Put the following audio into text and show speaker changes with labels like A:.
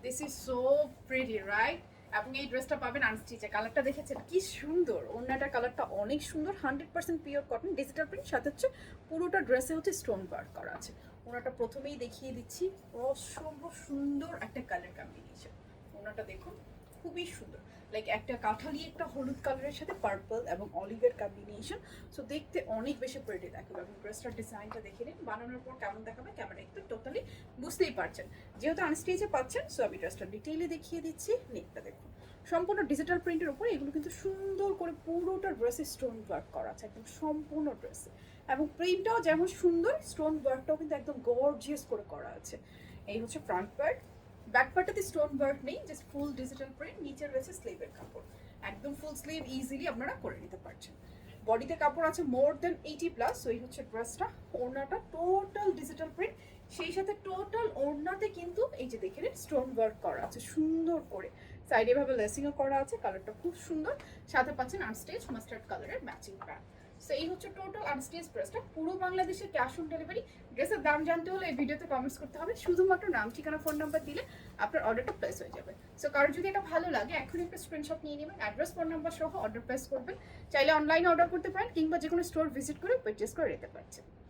A: This is so pretty right. এবং এই ড্রেসটা পাবেন আনস্টিচে। কালারটা দেখেছেন কি সুন্দর, ওড়নাটার কালারটা অনেক সুন্দর, 100% পিওর কটন ডিজিটাল প্রিন্ট, সাথে হচ্ছে পুরোটা ড্রেসে হচ্ছে স্টোন ওয়ার্ক করা আছে। ওনাটা প্রথমেই দেখিয়ে দিচ্ছি, অসম্ভব সুন্দর একটা কালার কম্বিনেশন। ওনাটা দেখুন খুবই সুন্দর, লাইক একটা কাঠালি একটা হলুদ কালারের সাথে পার্পল এবং অলিভের কম্বিনেশন। সো দেখতে অনেক বেশি প্রিটি দেখাবে। এবং ড্রেসটার ডিজাইনটা দেখে নিন, বানানোর পর কেমন দেখাবে ক্যামেরা একটু টোটালি বুঝতেই পারছেন। যেহেতু আনস্টেজে পাচ্ছেন, সো আমি ড্রেসটা ডিটেইলে দেখিয়ে দিচ্ছি। নেকটা দেখুন সম্পূর্ণ ডিজিটাল প্রিন্টের উপরে, এগুলো কিন্তু সুন্দর করে পুরোটা ড্রেসে স্টোন ওয়ার্ক করা আছে একদম সম্পূর্ণ ড্রেসে। এবং প্রিন্টটাও যেমন সুন্দর, স্টোন ওয়ার্কটাও কিন্তু একদম গর্জিয়াস করে করা আছে। এই হচ্ছে ফ্রন্ট পার্ট। ব্যাক পার্টটাতে স্টোন ওয়ার্ক নেই, জাস্ট ফুল ডিজিটাল প্রিন্ট। নিচে রয়েছে স্লিভের কাপড়, একদম ফুল স্লিভ ইজিলি আপনারা করে নিতে পারছেন। বডিতে কাপড় আছে মোর দেন 80+। সো এই হচ্ছে ড্রেসটা। ওড়নাটা টোটাল ডিজিটাল প্রিন্ট, সেই সাথে টোটাল ওড়নাতে কিন্তু এই যে দেখে নিন স্টোন ওয়ার্ক করা আছে সুন্দর করে। সাইডে ভাবে লেসিংও করা আছে, কালারটা খুব সুন্দর। সাথে পাচ্ছেন আনস্টেজ মাস্টার্ড কালারের ম্যাচিং প্যান্ট। সো এই হচ্ছে টোটাল আনস্টেজ ড্রেসটা। পুরো বাংলাদেশে ক্যাশ অন ডেলিভারি। ড্রেসের দাম জানতে হলে এই ভিডিওতে কমেন্টস করতে হবে, শুধুমাত্র নাম ঠিকানা ফোন নাম্বার দিলে আপনার অর্ডারটা প্লেস হয়ে যাবে। সো কারোর যদি এটা ভালো লাগে এখনই একটা স্ক্রিনশট নিয়ে নেবেন, অ্যাড্রেস ফোন নাম্বার সহ অর্ডার প্লেস করবেন। চাইলে অনলাইনে অর্ডার করতে পারেন, কিংবা যে কোনো স্টোর ভিজিট করে পারচেস করে নিতে পারছেন।